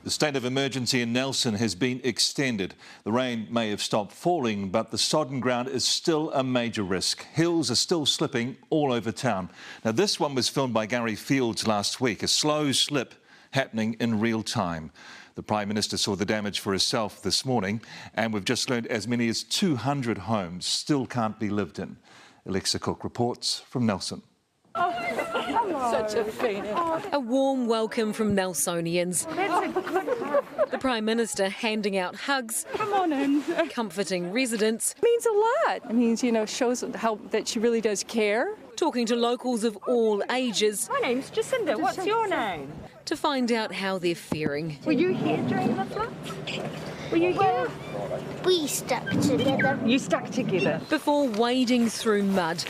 The state of emergency in Nelson has been extended. The rain may have stopped falling, but the sodden ground is still a major risk. Hills are still slipping all over town. Now, this one was filmed by Gary Fields last week, a slow slip happening in real time. The Prime Minister saw the damage for herself this morning, and we've just learned as many as 200 homes still can't be lived in. Alexa Cook reports from Nelson. Such a feeling. A warm welcome from Nelsonians. The Prime Minister handing out hugs. Come on in. Comforting residents. It means a lot. It means, shows how that she really does care. Talking to locals of all ages. My name's Jacinda. What's your name? To find out how they're faring. Were you here during the flood? Were you here? We stuck together. You stuck together. Before wading through mud.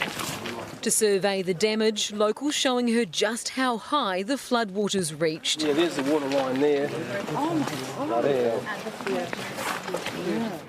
To survey the damage, locals showing her just how high the floodwaters reached. Yeah, there's the water line there. Oh my God. There.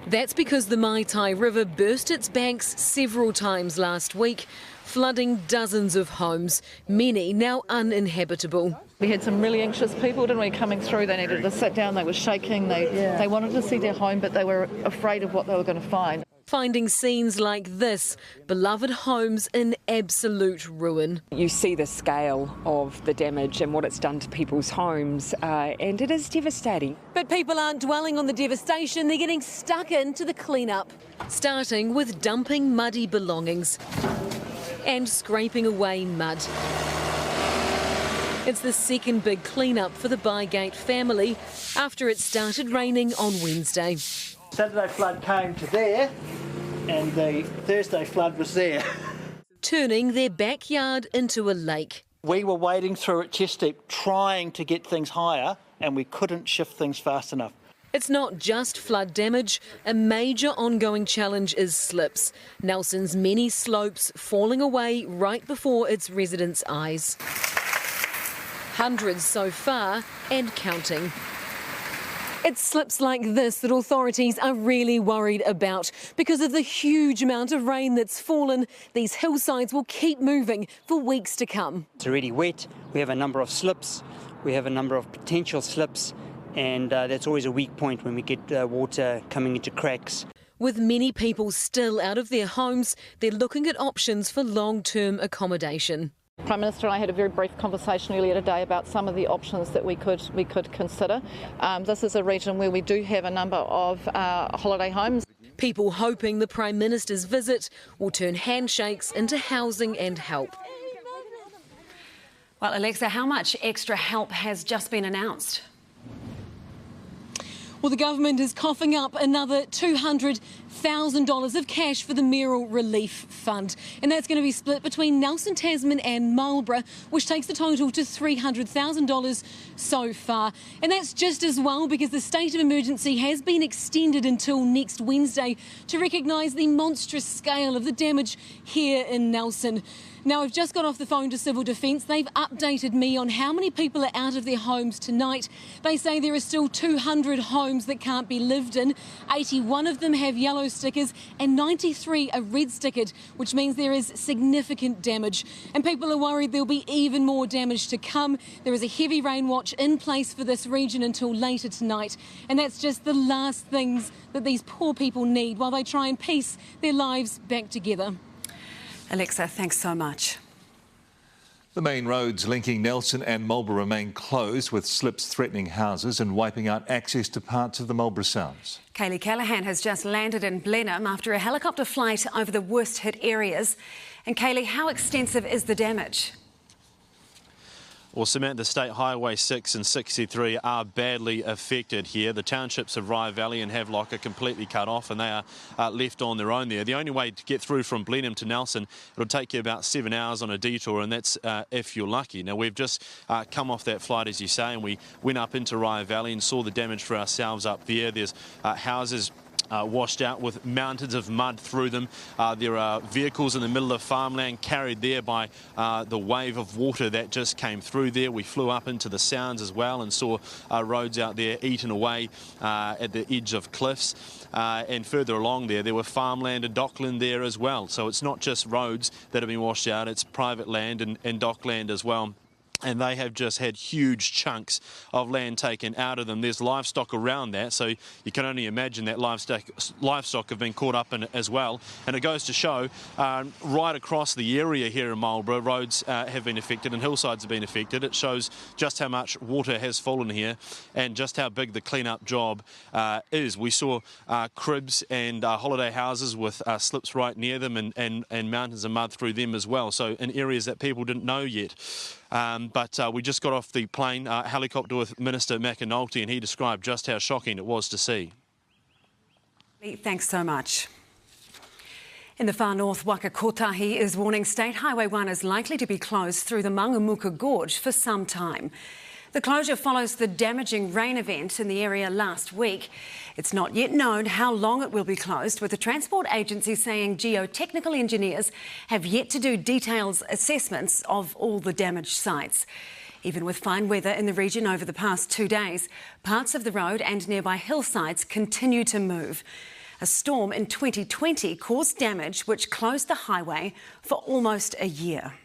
That's because the Mai Tai River burst its banks several times last week, flooding dozens of homes, many now uninhabitable. We had some really anxious people, didn't we, coming through. They needed to sit down, they were shaking, they wanted to see their home, but they were afraid of what they were going to find. Finding scenes like this, beloved homes in absolute ruin. You see the scale of the damage and what it's done to people's homes, and it is devastating. But people aren't dwelling on the devastation, they're getting stuck into the clean-up. Starting with dumping muddy belongings and scraping away mud. It's the second big clean-up for the Bygate family after it started raining on Wednesday. Saturday flood came to there and the Thursday flood was there. Turning their backyard into a lake. We were wading through it chest deep, trying to get things higher, and we couldn't shift things fast enough. It's not just flood damage. A major ongoing challenge is slips. Nelson's many slopes falling away right before its residents' eyes. Hundreds so far and counting. It's slips like this that authorities are really worried about. Because of the huge amount of rain that's fallen, these hillsides will keep moving for weeks to come. It's already wet, we have a number of slips, we have a number of potential slips, and that's always a weak point when we get water coming into cracks. With many people still out of their homes, they're looking at options for long-term accommodation. Prime Minister and I had a very brief conversation earlier today about some of the options that we could consider. This is a region where we do have a number of holiday homes. People hoping the Prime Minister's visit will turn handshakes into housing and help. Well, Alexa, how much extra help has just been announced? Well, the government is coughing up another $200,000 of cash for the Mayoral Relief Fund. And that's going to be split between Nelson, Tasman and Marlborough, which takes the total to $300,000 so far. And that's just as well because the state of emergency has been extended until next Wednesday to recognise the monstrous scale of the damage here in Nelson. Now, I've just got off the phone to Civil Defence. They've updated me on how many people are out of their homes tonight. They say there are still 200 homes that can't be lived in. 81 of them have yellow stickers and 93 are red stickered, which means there is significant damage. And people are worried there'll be even more damage to come. There is a heavy rain watch in place for this region until later tonight. And that's just the last things that these poor people need while they try and piece their lives back together. Alexa, thanks so much. The main roads linking Nelson and Marlborough remain closed, with slips threatening houses and wiping out access to parts of the Marlborough Sounds. Kaylee Callaghan has just landed in Blenheim after a helicopter flight over the worst hit areas. And Kaylee, how extensive is the damage? Well, Samantha, State Highway 6 and 63 are badly affected here. The townships of Rye Valley and Havelock are completely cut off and they are left on their own there. The only way to get through from Blenheim to Nelson, it'll take you about 7 hours on a detour, and that's if you're lucky. Now, we've just come off that flight, as you say, and we went up into Rye Valley and saw the damage for ourselves up there. There's houses washed out with mountains of mud through them. There are vehicles in the middle of farmland carried there by the wave of water that just came through there. We flew up into the Sounds as well and saw roads out there eaten away at the edge of cliffs. And further along there were farmland and dockland there as well. So it's not just roads that have been washed out, it's private land and dockland as well. and they have just had huge chunks of land taken out of them. There's livestock around that, so you can only imagine that livestock have been caught up in it as well. And it goes to show right across the area here in Marlborough, roads have been affected and hillsides have been affected. It shows just how much water has fallen here and just how big the clean-up job is. We saw cribs and holiday houses with slips right near them and mountains of mud through them as well, so in areas that people didn't know yet. But we just got off the plane, helicopter with Minister McAnulty, and he described just how shocking it was to see. Thanks so much. In the far north, Waka Kotahi is warning State Highway 1 is likely to be closed through the Mangamuka Gorge for some time. The closure follows the damaging rain event in the area last week. It's not yet known how long it will be closed, with the Transport Agency saying geotechnical engineers have yet to do detailed assessments of all the damaged sites. Even with fine weather in the region over the past 2 days, parts of the road and nearby hillsides continue to move. A storm in 2020 caused damage which closed the highway for almost a year.